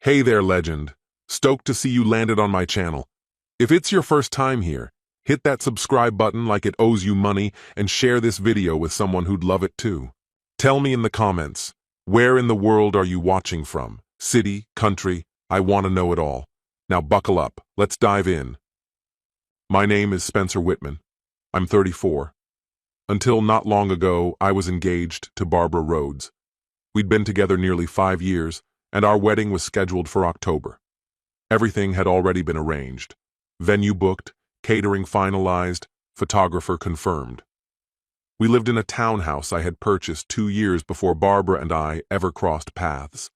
Hey there, legend. Stoked to see you landed on my channel. If it's your first time here, hit that subscribe button like it owes you money and share this video with someone who'd love it too. Tell me in the comments, where in the world are you watching from? City, country, I want to know it all. Now buckle up, let's dive in. My name is Spencer Whitman. I'm 34. Until not long ago, I was engaged to Barbara Rhodes. We'd been together nearly 5 years, and our wedding was scheduled for October. Everything had already been arranged. Venue booked, catering finalized, photographer confirmed. We lived in a townhouse I had purchased 2 years before Barbara and I ever crossed paths.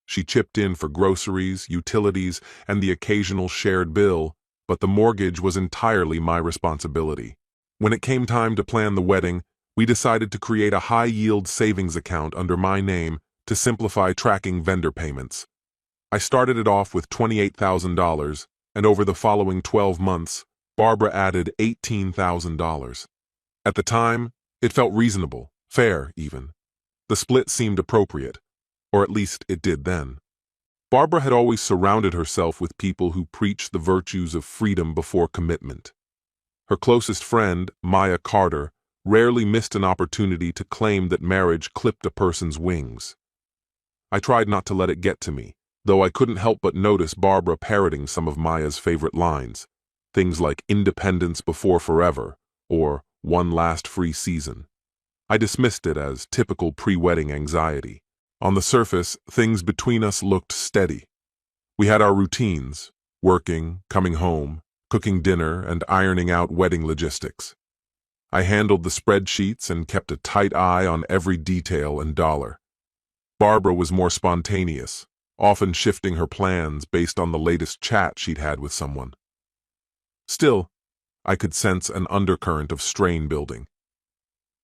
She chipped in for groceries, utilities, and the occasional shared bill, but the mortgage was entirely my responsibility. When it came time to plan the wedding, we decided to create a high-yield savings account under my name to simplify tracking vendor payments. I started it off with $28,000, and over the following 12 months, Barbara added $18,000. At the time, it felt reasonable, fair even. The split seemed appropriate, or at least it did then. Barbara had always surrounded herself with people who preached the virtues of freedom before commitment. Her closest friend, Maya Carter, rarely missed an opportunity to claim that marriage clipped a person's wings. I tried not to let it get to me, though I couldn't help but notice Barbara parroting some of Maya's favorite lines, things like independence before forever, or one last free season. I dismissed it as typical pre-wedding anxiety. On the surface, things between us looked steady. We had our routines, working, coming home, cooking dinner, and ironing out wedding logistics. I handled the spreadsheets and kept a tight eye on every detail and dollar. Barbara was more spontaneous, often shifting her plans based on the latest chat she'd had with someone. Still, I could sense an undercurrent of strain building.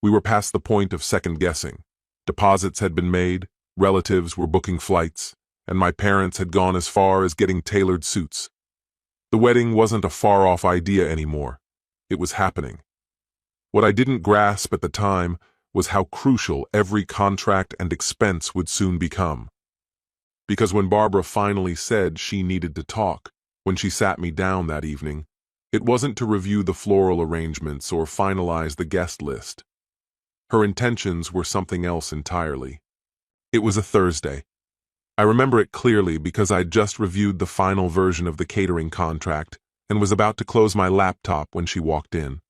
We were past the point of second-guessing. Deposits had been made, relatives were booking flights, and my parents had gone as far as getting tailored suits. The wedding wasn't a far-off idea anymore. It was happening. What I didn't grasp at the time was how crucial every contract and expense would soon become. Because when Barbara finally said she needed to talk, when she sat me down that evening, it wasn't to review the floral arrangements or finalize the guest list. Her intentions were something else entirely. It was a Thursday. I remember it clearly because I'd just reviewed the final version of the catering contract and was about to close my laptop when she walked in.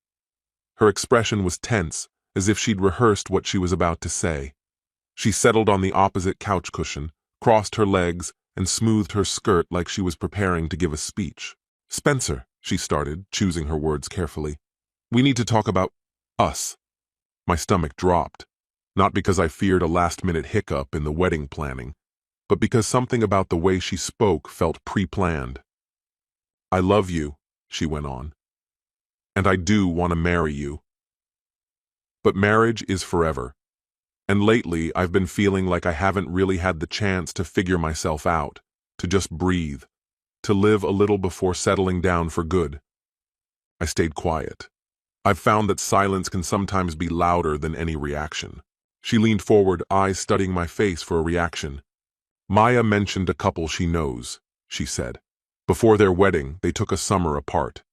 Her expression was tense, as if she'd rehearsed what she was about to say. She settled on the opposite couch cushion, crossed her legs, and smoothed her skirt like she was preparing to give a speech. "Spencer," she started, choosing her words carefully. "We need to talk about us." My stomach dropped, not because I feared a last-minute hiccup in the wedding planning, but because something about the way she spoke felt pre-planned. "I love you," she went on, "and I do want to marry you. But marriage is forever, and lately I've been feeling like I haven't really had the chance to figure myself out, to just breathe, to live a little before settling down for good." I stayed quiet. I've found that silence can sometimes be louder than any reaction. She leaned forward, eyes studying my face for a reaction. "Maya mentioned a couple she knows," she said. "Before their wedding, they took a summer apart.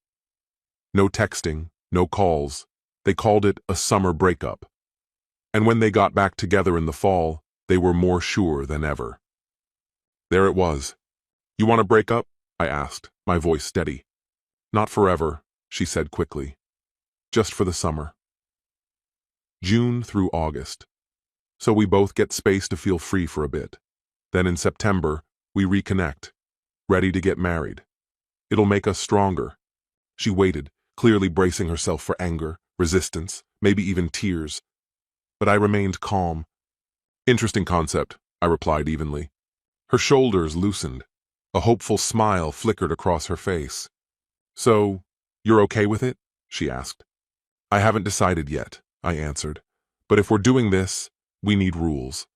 No texting, no calls. They called it a summer breakup. And when they got back together in the fall, they were more sure than ever." There it was. "You want to break up?" I asked, my voice steady. "Not forever," she said quickly. "Just for the summer. June through August. So we both get space to feel free for a bit. Then in September, we reconnect, ready to get married. It'll make us stronger." She waited, clearly bracing herself for anger, resistance, maybe even tears. But I remained calm. "Interesting concept," I replied evenly. Her shoulders loosened. A hopeful smile flickered across her face. "So, you're okay with it?" she asked. "I haven't decided yet," I answered. "But if we're doing this, we need rules.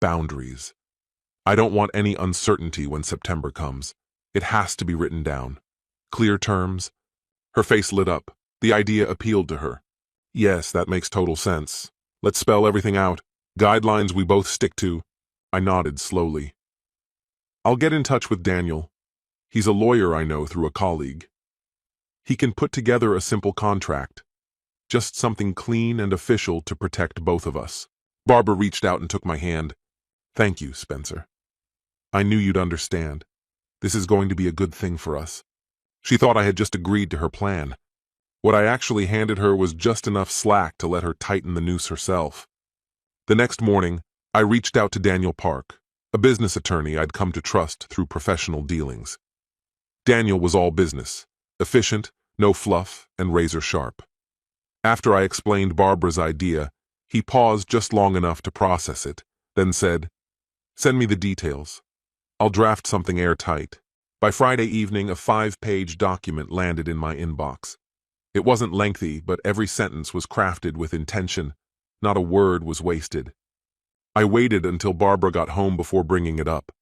Boundaries. I don't want any uncertainty when September comes. It has to be written down. Clear terms." Her face lit up. The idea appealed to her. "Yes, that makes total sense. Let's spell everything out. Guidelines we both stick to." I nodded slowly. I'll get in touch with Daniel. He's a lawyer I know through a colleague. He can put together a simple contract. Just something clean and official to protect both of us. Barbara reached out and took my hand. Thank you, Spencer. I knew you'd understand. This is going to be a good thing for us. She thought I had just agreed to her plan. What I actually handed her was just enough slack to let her tighten the noose herself. The next morning, I reached out to Daniel Park, a business attorney I'd come to trust through professional dealings. Daniel was all business, efficient, no fluff, and razor sharp. After I explained Barbara's idea, he paused just long enough to process it, then said, "Send me the details. I'll draft something airtight." By Friday evening, a 5-page document landed in my inbox. It wasn't lengthy, but every sentence was crafted with intention. Not a word was wasted. I waited until Barbara got home before bringing it up.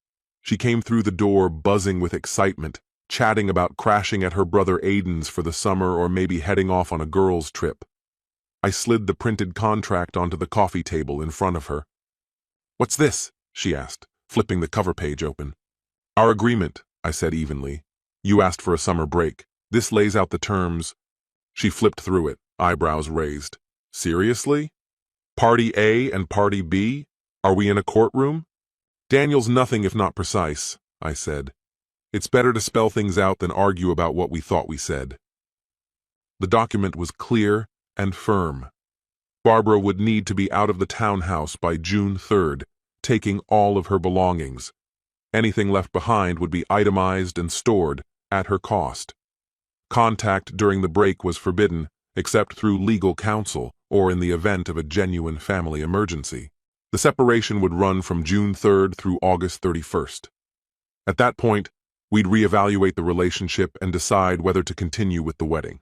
She came through the door buzzing with excitement, chatting about crashing at her brother Aiden's for the summer or maybe heading off on a girls' trip. I slid the printed contract onto the coffee table in front of her. "What's this?" she asked, flipping the cover page open. "Our agreement," I said evenly. "You asked for a summer break. This lays out the terms." She flipped through it, eyebrows raised. "Seriously? Party A and Party B? Are we in a courtroom?" "Daniel's nothing if not precise," I said. "It's better to spell things out than argue about what we thought we said." The document was clear and firm. Barbara would need to be out of the townhouse by June 3rd, taking all of her belongings. Anything left behind would be itemized and stored at her cost. Contact during the break was forbidden, except through legal counsel or in the event of a genuine family emergency. The separation would run from June 3rd through August 31st. At that point, we'd reevaluate the relationship and decide whether to continue with the wedding.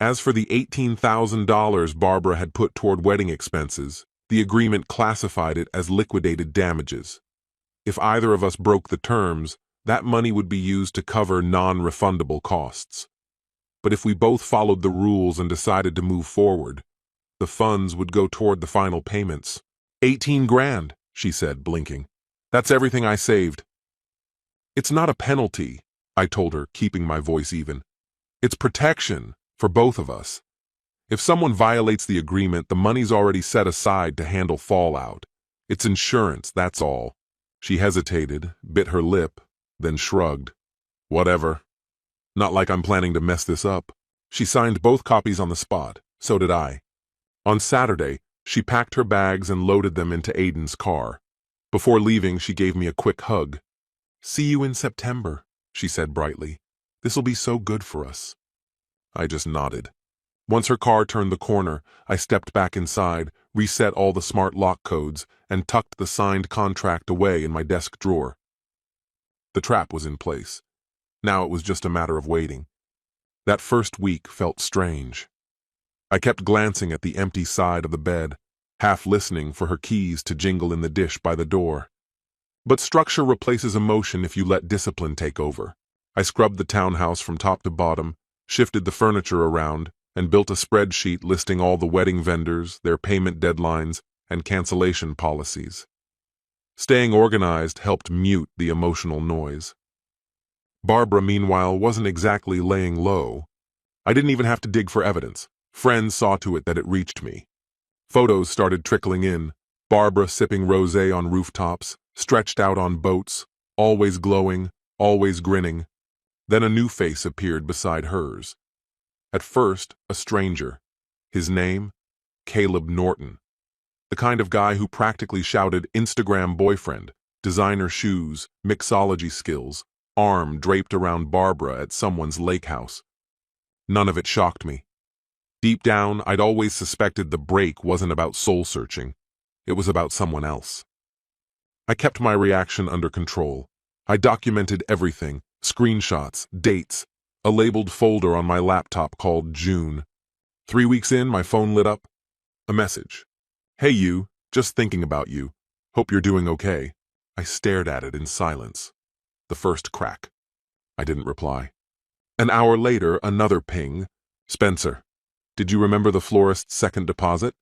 As for the $18,000 Barbara had put toward wedding expenses, the agreement classified it as liquidated damages. If either of us broke the terms, that money would be used to cover non-refundable costs. But if we both followed the rules and decided to move forward, the funds would go toward the final payments. 18 grand, she said, blinking. That's everything I saved. It's not a penalty, I told her, keeping my voice even. It's protection for both of us. If someone violates the agreement, the money's already set aside to handle fallout. It's insurance, that's all. She hesitated, bit her lip, then shrugged. Whatever. Not like I'm planning to mess this up. She signed both copies on the spot. So did I. On Saturday, she packed her bags and loaded them into Aiden's car. Before leaving, she gave me a quick hug. "See you in September," she said brightly. "This'll be so good for us." I just nodded. Once her car turned the corner, I stepped back inside, reset all the smart lock codes, and tucked the signed contract away in my desk drawer. The trap was in place. Now it was just a matter of waiting. That first week felt strange. I kept glancing at the empty side of the bed, half listening for her keys to jingle in the dish by the door. But structure replaces emotion if you let discipline take over. I scrubbed the townhouse from top to bottom, shifted the furniture around, and built a spreadsheet listing all the wedding vendors, their payment deadlines, and cancellation policies. Staying organized helped mute the emotional noise. Barbara, meanwhile, wasn't exactly laying low. I didn't even have to dig for evidence. Friends saw to it that it reached me. Photos started trickling in. Barbara sipping rosé on rooftops, stretched out on boats, always glowing, always grinning. Then a new face appeared beside hers. At first, a stranger. His name? Caleb Norton. The kind of guy who practically shouted Instagram boyfriend, designer shoes, mixology skills, arm draped around Barbara at someone's lake house. None of it shocked me. Deep down, I'd always suspected the break wasn't about soul-searching. It was about someone else. I kept my reaction under control. I documented everything, screenshots, dates, a labeled folder on my laptop called June. 3 weeks in, my phone lit up. A message. "Hey you, just thinking about you. Hope you're doing okay." I stared at it in silence. The first crack. I didn't reply. An hour later, another ping. "Spencer, did you remember the florist's second deposit?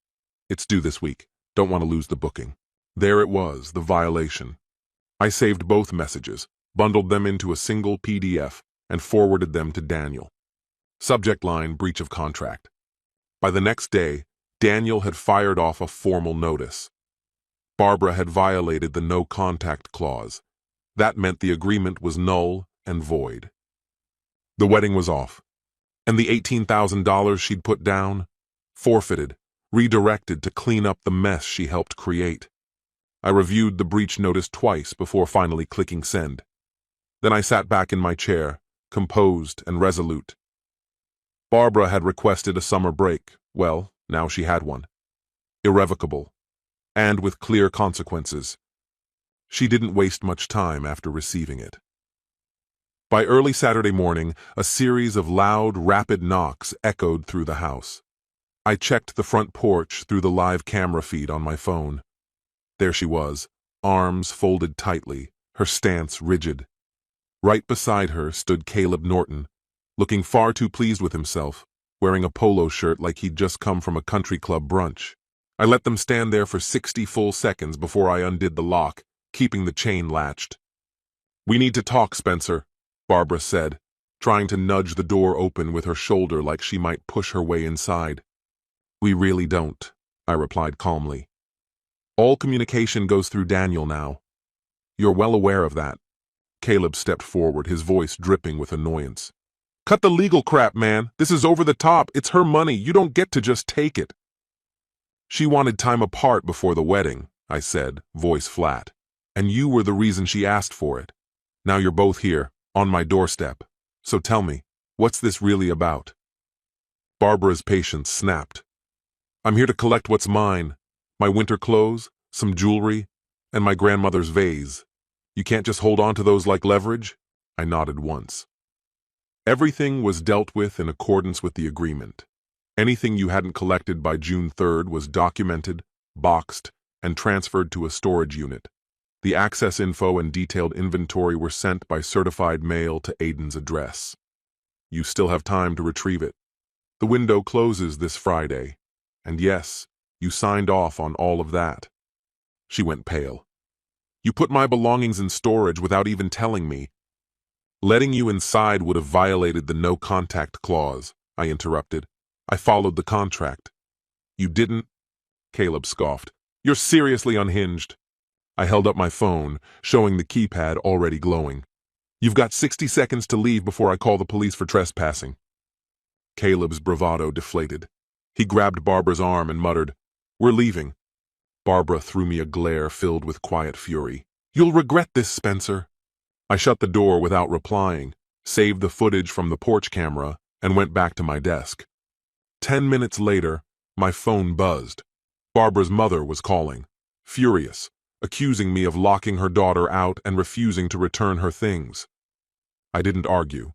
It's due this week. Don't want to lose the booking." There it was, the violation. I saved both messages, bundled them into a single PDF, and forwarded them to Daniel. Subject line: breach of contract. By the next day, Daniel had fired off a formal notice. Barbara had violated the no contact clause. That meant the agreement was null and void. The wedding was off, and the $18,000 she'd put down, forfeited, redirected to clean up the mess she helped create. I reviewed the breach notice twice before finally clicking send. Then I sat back in my chair, composed and resolute. Barbara had requested a summer break. Well, now she had one. Irrevocable, and with clear consequences. She didn't waste much time after receiving it. By early Saturday morning, a series of loud, rapid knocks echoed through the house. I checked the front porch through the live camera feed on my phone. There she was, arms folded tightly, her stance rigid. Right beside her stood Caleb Norton, looking far too pleased with himself, wearing a polo shirt like he'd just come from a country club brunch. I let them stand there for 60 full seconds before I undid the lock, keeping the chain latched. "We need to talk, Spencer," Barbara said, trying to nudge the door open with her shoulder like she might push her way inside. "We really don't," I replied calmly. "All communication goes through Daniel now. You're well aware of that." Caleb stepped forward, his voice dripping with annoyance. "Cut the legal crap, man. This is over the top. It's her money. You don't get to just take it." "She wanted time apart before the wedding," I said, voice flat. "And you were the reason she asked for it. Now you're both here, on my doorstep. So tell me, what's this really about?" Barbara's patience snapped. "I'm here to collect what's mine. My winter clothes, some jewelry, and my grandmother's vase. You can't just hold on to those like leverage?" I nodded once. Everything was dealt with in accordance with the agreement. Anything you hadn't collected by June 3rd was documented, boxed, and transferred to a storage unit. The access info and detailed inventory were sent by certified mail to Aiden's address. You still have time to retrieve it. The window closes this Friday. And yes, you signed off on all of that. She went pale. "You put my belongings in storage without even telling me." "Letting you inside would have violated the no contact clause," I interrupted. "I followed the contract." "You didn't?" Caleb scoffed. "You're seriously unhinged." I held up my phone, showing the keypad already glowing. "You've got 60 seconds to leave before I call the police for trespassing." Caleb's bravado deflated. He grabbed Barbara's arm and muttered, "We're leaving." Barbara threw me a glare filled with quiet fury. "You'll regret this, Spencer." I shut the door without replying, saved the footage from the porch camera, and went back to my desk. 10 minutes later, my phone buzzed. Barbara's mother was calling, furious, accusing me of locking her daughter out and refusing to return her things. I didn't argue.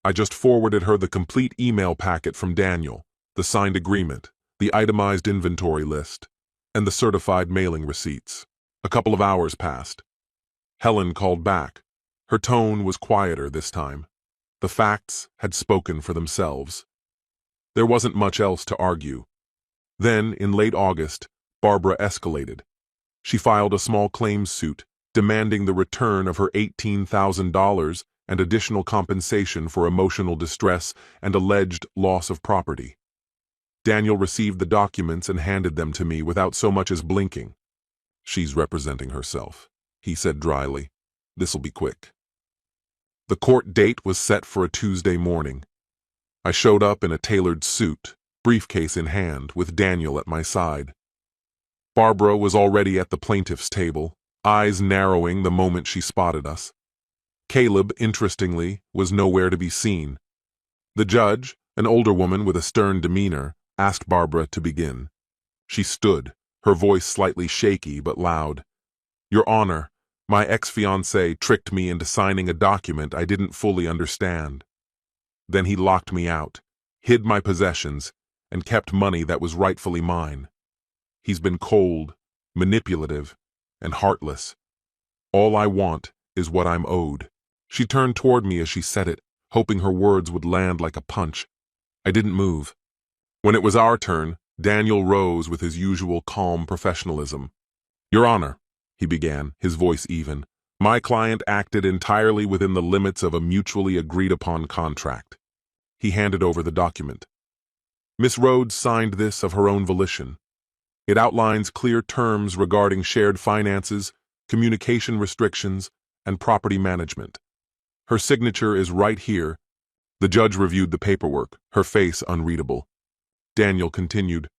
I just forwarded her the complete email packet from Daniel, the signed agreement, the itemized inventory list, and the certified mailing receipts. A couple of hours passed. Helen called back. Her tone was quieter this time. The facts had spoken for themselves. There wasn't much else to argue. Then, in late August, Barbara escalated. She filed a small claims suit, demanding the return of her $18,000 and additional compensation for emotional distress and alleged loss of property. Daniel received the documents and handed them to me without so much as blinking. "She's representing herself," he said dryly. "This'll be quick." The court date was set for a Tuesday morning. I showed up in a tailored suit, briefcase in hand, with Daniel at my side. Barbara was already at the plaintiff's table, eyes narrowing the moment she spotted us. Caleb, interestingly, was nowhere to be seen. The judge, an older woman with a stern demeanor, asked Barbara to begin. She stood, her voice slightly shaky but loud. "Your Honor, my ex-fiancé tricked me into signing a document I didn't fully understand. Then he locked me out, hid my possessions, and kept money that was rightfully mine. He's been cold, manipulative, and heartless. All I want is what I'm owed." She turned toward me as she said it, hoping her words would land like a punch. I didn't move. When it was our turn, Daniel rose with his usual calm professionalism. "Your Honor," he began, his voice even, My client acted entirely within the limits of a mutually agreed-upon contract. He handed over the document. Miss Rhodes signed this of her own volition. It outlines clear terms regarding shared finances, communication restrictions, and property management. Her signature is right here. The judge reviewed the paperwork, her face unreadable. Daniel continued,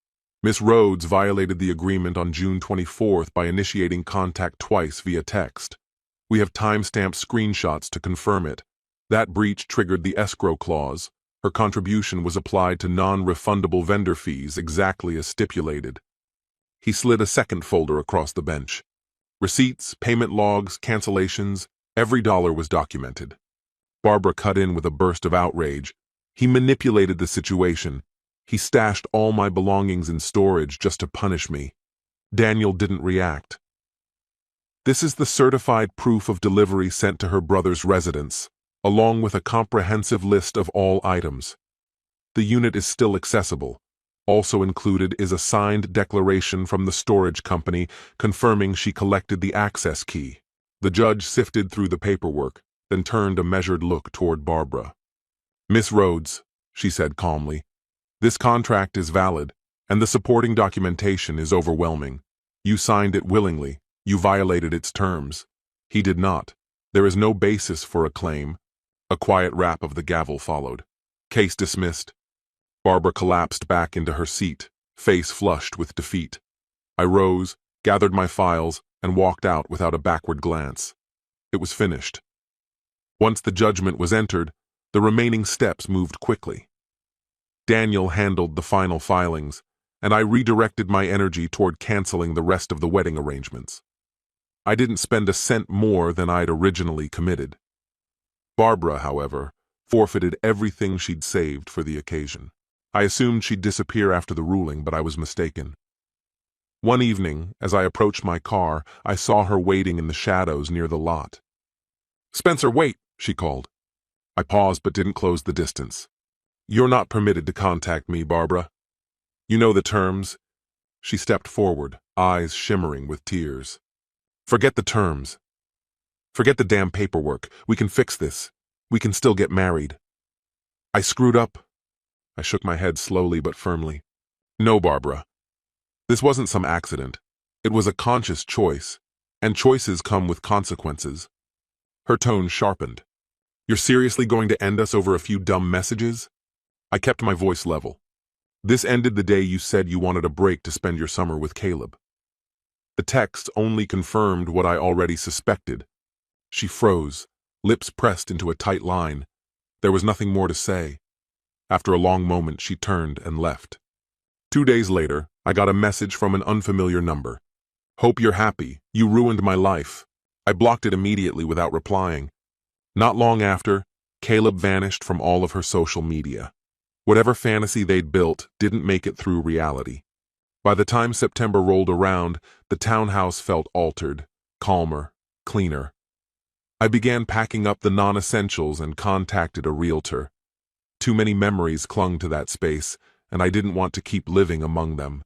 Miss Rhodes violated the agreement on June 24th by initiating contact twice via text. We have timestamped screenshots to confirm it. That breach triggered the escrow clause. Her contribution was applied to non-refundable vendor fees exactly as stipulated. He slid a second folder across the bench. Receipts, payment logs, cancellations, every dollar was documented. Barbara cut in with a burst of outrage. He manipulated the situation. He stashed all my belongings in storage just to punish me. Daniel didn't react. This is the certified proof of delivery sent to her brother's residence, along with a comprehensive list of all items. The unit is still accessible. Also included is a signed declaration from the storage company confirming she collected the access key. The judge sifted through the paperwork, then turned a measured look toward Barbara. Miss Rhodes, she said calmly, this contract is valid, and the supporting documentation is overwhelming. You signed it willingly. You violated its terms. He did not. There is no basis for a claim. A quiet rap of the gavel followed. Case dismissed. Barbara collapsed back into her seat, face flushed with defeat. I rose, gathered my files, and walked out without a backward glance. It was finished. Once the judgment was entered, the remaining steps moved quickly. Daniel handled the final filings, and I redirected my energy toward canceling the rest of the wedding arrangements. I didn't spend a cent more than I'd originally committed. Barbara, however, forfeited everything she'd saved for the occasion. I assumed she'd disappear after the ruling, but I was mistaken. One evening, as I approached my car, I saw her waiting in the shadows near the lot. "Spencer, wait," she called. I paused but didn't close the distance. "You're not permitted to contact me, Barbara. You know the terms." She stepped forward, eyes shimmering with tears. "Forget the terms. Forget the damn paperwork. We can fix this. We can still get married." "I screwed up." I shook my head slowly but firmly. "No, Barbara. This wasn't some accident. It was a conscious choice, and choices come with consequences." Her tone sharpened. "You're seriously going to end us over a few dumb messages?" I kept my voice level. "This ended the day you said you wanted a break to spend your summer with Caleb." The text only confirmed what I already suspected. She froze, lips pressed into a tight line. There was nothing more to say. After a long moment, she turned and left. 2 days later, I got a message from an unfamiliar number. "Hope you're happy. You ruined my life." I blocked it immediately without replying. Not long after, Caleb vanished from all of her social media. Whatever fantasy they'd built didn't make it through reality. By the time September rolled around, the townhouse felt altered, calmer, cleaner. I began packing up the non-essentials and contacted a realtor. Too many memories clung to that space, and I didn't want to keep living among them.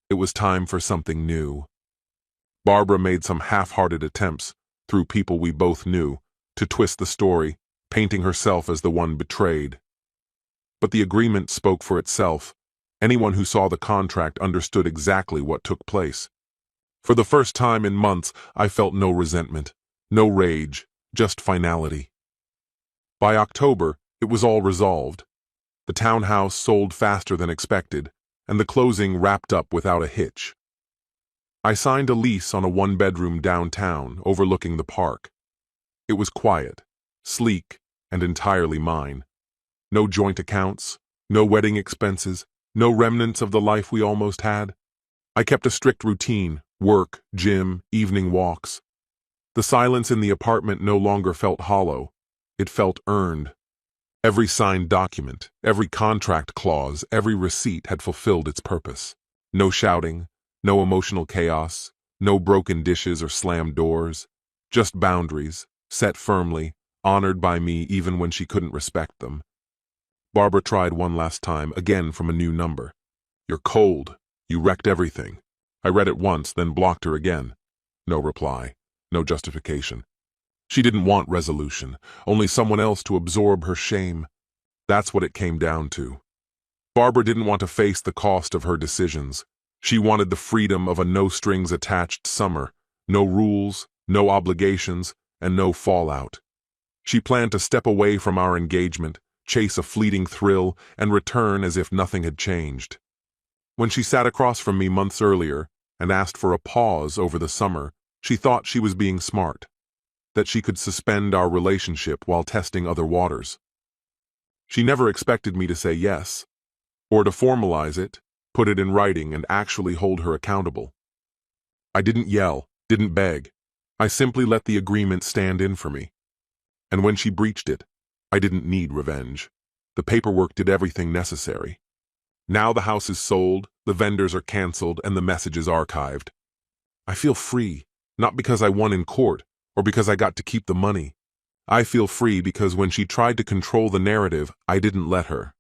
It was time for something new. Barbara made some half-hearted attempts, through people we both knew, to twist the story, painting herself as the one betrayed. But the agreement spoke for itself. Anyone who saw the contract understood exactly what took place. For the first time in months, I felt no resentment, no rage, just finality. By October, it was all resolved. The townhouse sold faster than expected, and the closing wrapped up without a hitch. I signed a lease on a one-bedroom downtown overlooking the park. It was quiet, sleek, and entirely mine. No joint accounts, no wedding expenses, no remnants of the life we almost had. I kept a strict routine: work, gym, evening walks. The silence in the apartment no longer felt hollow. It felt earned. Every signed document, every contract clause, every receipt had fulfilled its purpose. No shouting, no emotional chaos, no broken dishes or slammed doors. Just boundaries, set firmly, honored by me even when she couldn't respect them. Barbara tried one last time, again from a new number. "You're cold. You wrecked everything." I read it once, then blocked her again. No reply. No justification. She didn't want resolution, only someone else to absorb her shame. That's what it came down to. Barbara didn't want to face the cost of her decisions. She wanted the freedom of a no-strings-attached summer, no rules, no obligations, and no fallout. She planned to step away from our engagement, chase a fleeting thrill, and return as if nothing had changed. When she sat across from me months earlier and asked for a pause over the summer, she thought she was being smart, that she could suspend our relationship while testing other waters. She never expected me to say yes, or to formalize it, put it in writing, and actually hold her accountable. I didn't yell, didn't beg. I simply let the agreement stand in for me. And when she breached it, I didn't need revenge. The paperwork did everything necessary. Now the house is sold, the vendors are canceled, and the message is archived. I feel free, not because I won in court, or because I got to keep the money. I feel free because when she tried to control the narrative, I didn't let her.